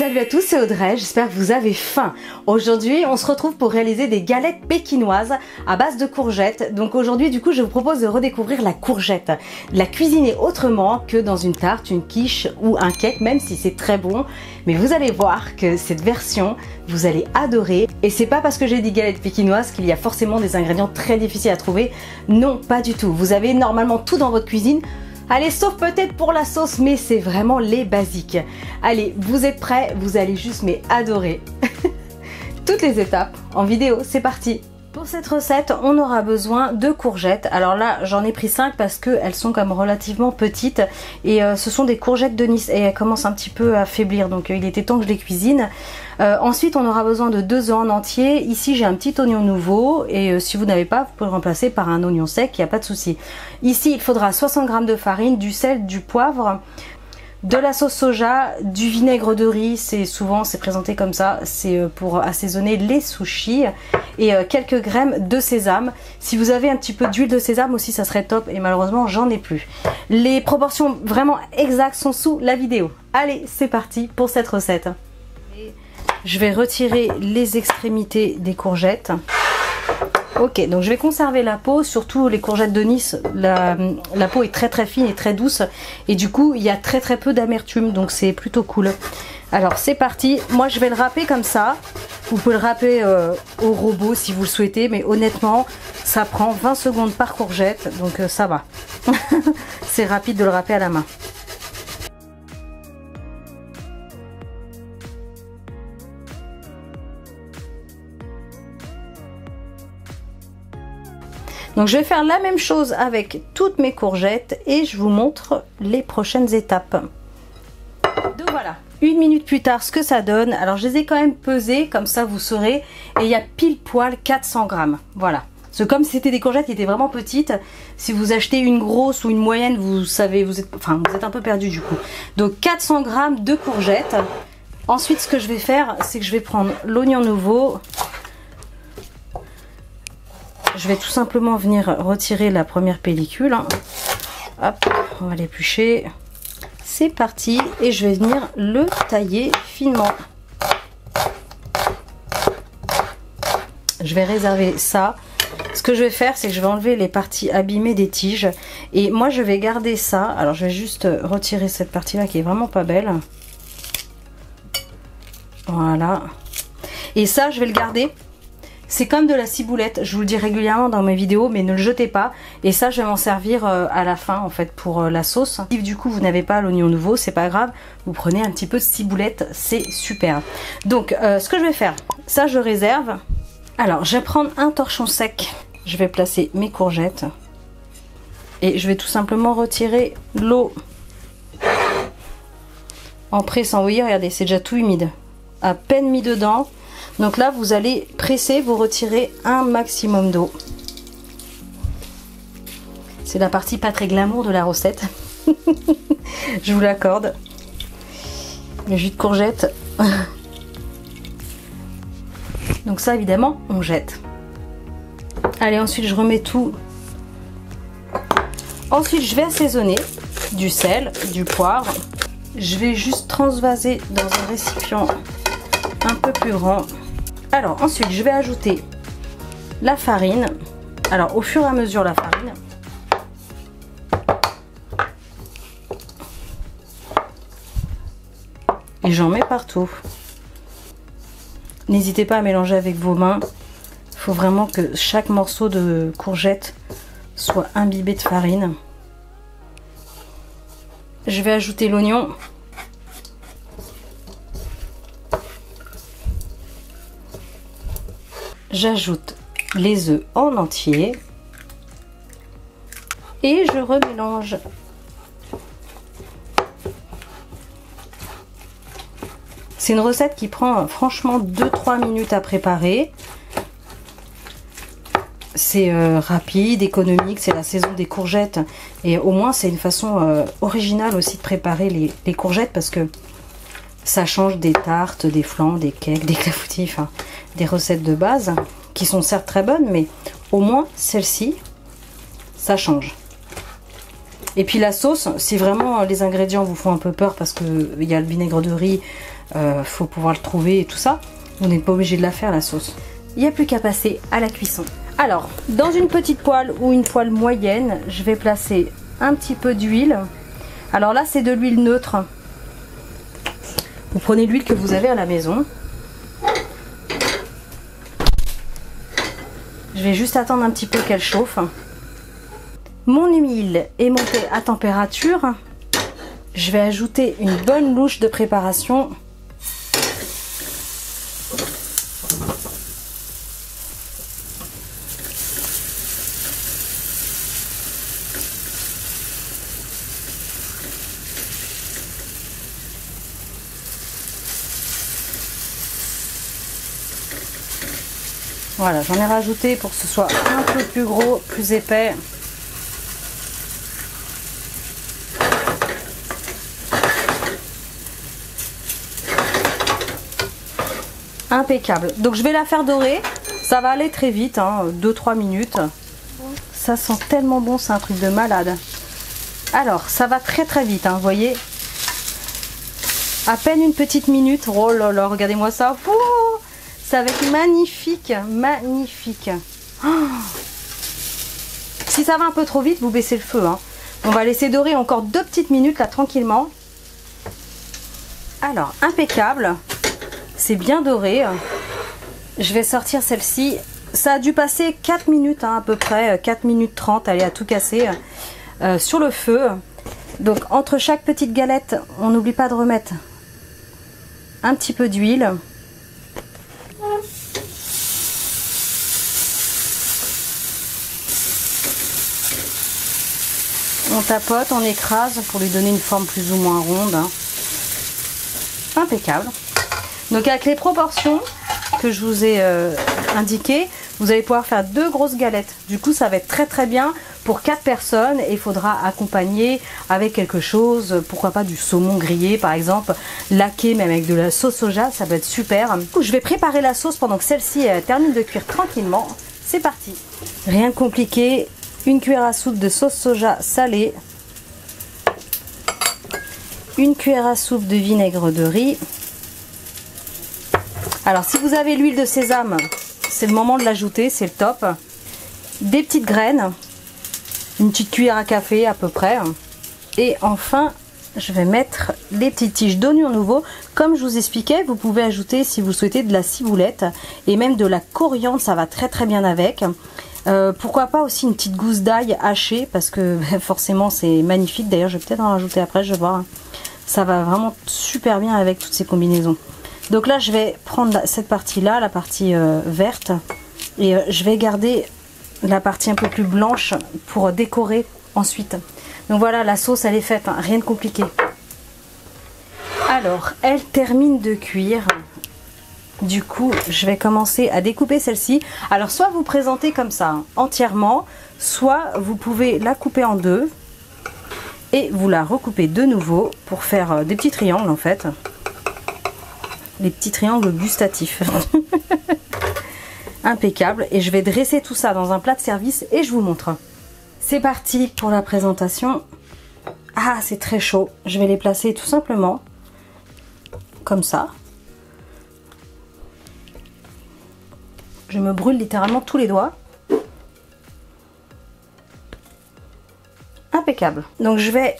Salut à tous, c'est Audrey, j'espère que vous avez faim. Aujourd'hui, on se retrouve pour réaliser des galettes pékinoises à base de courgettes. Donc aujourd'hui, du coup, je vous propose de redécouvrir la courgette. La cuisiner autrement que dans une tarte, une quiche ou un cake, même si c'est très bon. Mais vous allez voir que cette version, vous allez adorer. Et c'est pas parce que j'ai dit galettes pékinoises qu'il y a forcément des ingrédients très difficiles à trouver. Non, pas du tout. Vous avez normalement tout dans votre cuisine. Allez, sauf peut-être pour la sauce, mais c'est vraiment les basiques. Allez, vous êtes prêts? Vous allez juste adorer. Toutes les étapes en vidéo, c'est parti. Pour cette recette, on aura besoin de courgettes. Alors là, j'en ai pris 5 parce qu'elles sont comme relativement petites. Et ce sont des courgettes de Nice et elles commencent un petit peu à faiblir. Donc il était temps que je les cuisine. Ensuite, on aura besoin de 2 œufs en entier. Ici, j'ai un petit oignon nouveau. Et si vous n'avez pas, vous pouvez le remplacer par un oignon sec, il n'y a pas de souci. Ici, il faudra 60 g de farine, du sel, du poivre, de la sauce soja, du vinaigre de riz, c'est présenté comme ça, c'est pour assaisonner les sushis, et quelques graines de sésame. Si vous avez un petit peu d'huile de sésame aussi, ça serait top, et malheureusement j'en ai plus. Les proportions vraiment exactes sont sous la vidéo. Allez, c'est parti pour cette recette. Je vais retirer les extrémités des courgettes. Ok, donc je vais conserver la peau, surtout les courgettes de Nice, la peau est très fine et très douce et du coup il y a très peu d'amertume, donc c'est plutôt cool. Alors c'est parti, moi je vais le râper comme ça, vous pouvez le râper au robot si vous le souhaitez, mais honnêtement ça prend 20 secondes par courgette, donc ça va. C'est rapide de le râper à la main. Donc je vais faire la même chose avec toutes mes courgettes et je vous montre les prochaines étapes. Donc voilà, 1 minute plus tard ce que ça donne. Alors je les ai quand même pesées, comme ça vous saurez. Et il y a pile poil 400 g. Voilà. Parce que comme c'était des courgettes qui étaient vraiment petites, si vous achetez une grosse ou une moyenne, vous savez, vous êtes un peu perdu du coup. Donc 400 g de courgettes. Ensuite ce que je vais faire, c'est que je vais prendre l'oignon nouveau. Je vais tout simplement venir retirer la première pellicule. Hop, on va l'éplucher. C'est parti. Et je vais venir le tailler finement. Je vais réserver ça. Ce que je vais faire, c'est que je vais enlever les parties abîmées des tiges. Et moi, je vais garder ça. Alors, je vais juste retirer cette partie-là qui est vraiment pas belle. Voilà. Et ça, je vais le garder. C'est comme de la ciboulette, je vous le dis régulièrement dans mes vidéos, mais ne le jetez pas. Et ça, je vais m'en servir à la fin, en fait, pour la sauce. Si du coup, vous n'avez pas l'oignon nouveau, c'est pas grave. Vous prenez un petit peu de ciboulette, c'est super. Donc, ce que je vais faire, ça, je réserve. Alors, je vais prendre un torchon sec. Je vais placer mes courgettes. Et je vais tout simplement retirer l'eau. En pressant, vous voyez, regardez, c'est déjà tout humide. À peine mis dedans. Donc là, vous allez presser, vous retirez un maximum d'eau. C'est la partie pas très glamour de la recette. Je vous l'accorde. Le jus de courgette. Donc ça, évidemment, on jette. Allez, ensuite, je remets tout. Ensuite, je vais assaisonner du sel, du poivre. Je vais juste transvaser dans un récipient un peu plus grand. Alors ensuite je vais ajouter la farine. Alors au fur et à mesure la farine. Et j'en mets partout. N'hésitez pas à mélanger avec vos mains. Il faut vraiment que chaque morceau de courgette soit imbibé de farine. Je vais ajouter l'oignon. J'ajoute les œufs en entier et je remélange. C'est une recette qui prend franchement 2-3 minutes à préparer. C'est rapide, économique, c'est la saison des courgettes et au moins c'est une façon originale aussi de préparer les courgettes parce que ça change des tartes, des flans, des cakes, des clafoutis, enfin des recettes de base qui sont certes très bonnes, mais au moins celle-ci, ça change. Et puis la sauce, si vraiment les ingrédients vous font un peu peur parce qu'il y a le vinaigre de riz, faut pouvoir le trouver et tout ça. Vous n'êtes pas obligé de la faire la sauce. Il n'y a plus qu'à passer à la cuisson. Alors, dans une petite poêle ou une poêle moyenne, je vais placer un petit peu d'huile. Alors là, c'est de l'huile neutre. Vous prenez l'huile que vous avez à la maison. Je vais juste attendre un petit peu qu'elle chauffe. Mon huile est montée à température. Je vais ajouter une bonne louche de préparation. Voilà, j'en ai rajouté pour que ce soit un peu plus gros, plus épais. Impeccable. Donc je vais la faire dorer. Ça va aller très vite, hein, 2-3 minutes. Ça sent tellement bon, c'est un truc de malade. Alors, ça va très très vite, hein, vous voyez. À peine une petite minute. Oh là là, regardez-moi ça. Oh, ça va être magnifique, magnifique. Oh. Si ça va un peu trop vite, vous baissez le feu, hein. On va laisser dorer encore 2 petites minutes là, tranquillement. Alors, impeccable. C'est bien doré. Je vais sortir celle-ci. Ça a dû passer 4 minutes, hein, à peu près, 4 minutes 30, allez, à tout casser, sur le feu. Donc, entre chaque petite galette, on n'oublie pas de remettre un petit peu d'huile. On tapote, on écrase pour lui donner une forme plus ou moins ronde. Hein. Impeccable. Donc avec les proportions que je vous ai indiquées, vous allez pouvoir faire 2 grosses galettes. Du coup, ça va être très très bien pour 4 personnes et il faudra accompagner avec quelque chose, pourquoi pas du saumon grillé par exemple, laqué même avec de la sauce soja, ça va être super. Du coup, je vais préparer la sauce pendant que celle-ci termine de cuire tranquillement. C'est parti. Rien de compliqué. Une cuillère à soupe de sauce soja salée, une cuillère à soupe de vinaigre de riz. Alors si vous avez l'huile de sésame, c'est le moment de l'ajouter, c'est le top. Des petites graines, une petite cuillère à café à peu près. Et enfin, je vais mettre les petites tiges d'oignons nouveaux. Comme je vous expliquais, vous pouvez ajouter si vous souhaitez de la ciboulette et même de la coriandre, ça va très très bien avec. Pourquoi pas aussi une petite gousse d'ail hachée parce que forcément c'est magnifique. D'ailleurs je vais peut-être en rajouter après, je vais voir. Ça va vraiment super bien avec toutes ces combinaisons. Donc là je vais prendre cette partie là, la partie verte, et je vais garder la partie un peu plus blanche pour décorer ensuite. Donc voilà, la sauce elle est faite, hein, rien de compliqué. Alors elle termine de cuire. Du coup, je vais commencer à découper celle-ci. Alors, soit vous présentez comme ça, hein, entièrement, soit vous pouvez la couper en 2 et vous la recoupez de nouveau pour faire des petits triangles en fait. Les petits triangles gustatifs. Impeccable. Et je vais dresser tout ça dans un plat de service et je vous montre. C'est parti pour la présentation. Ah, c'est très chaud. Je vais les placer tout simplement comme ça. Je me brûle littéralement tous les doigts. Impeccable. Donc je vais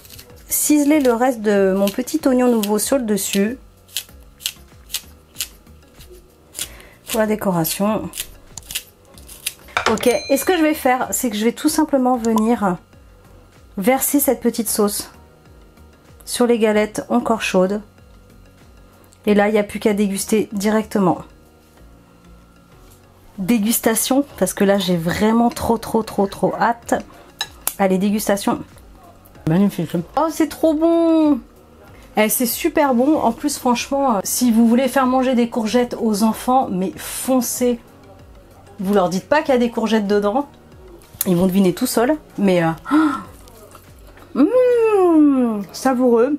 ciseler le reste de mon petit oignon nouveau sur le dessus. Pour la décoration. Ok, et ce que je vais faire, c'est que je vais tout simplement venir verser cette petite sauce sur les galettes encore chaudes. Et là, il n'y a plus qu'à déguster directement. Dégustation, parce que là j'ai vraiment trop hâte. Allez, dégustation. Magnifique. Oh, c'est trop bon. C'est super bon. En plus, franchement, si vous voulez faire manger des courgettes aux enfants, mais foncez. Vous leur dites pas qu'il y a des courgettes dedans. Ils vont deviner tout seuls. Mais savoureux,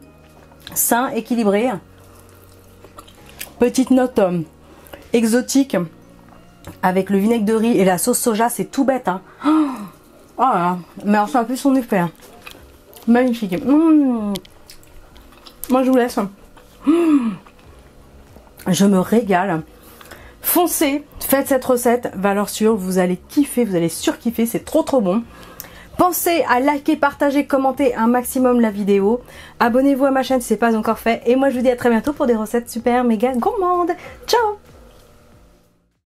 sain, équilibré. Petite note exotique. Avec le vinaigre de riz et la sauce soja, c'est tout bête, hein. Oh là là. Mais alors ça a plus son effet, hein. Magnifique. Moi je vous laisse. Je me régale. Foncez, faites cette recette, valeur sûre, vous allez kiffer, vous allez surkiffer, c'est trop bon. Pensez à liker, partager, commenter un maximum la vidéo. Abonnez-vous à ma chaîne si ce n'est pas encore fait. Et moi je vous dis à très bientôt pour des recettes super méga gourmandes. Ciao!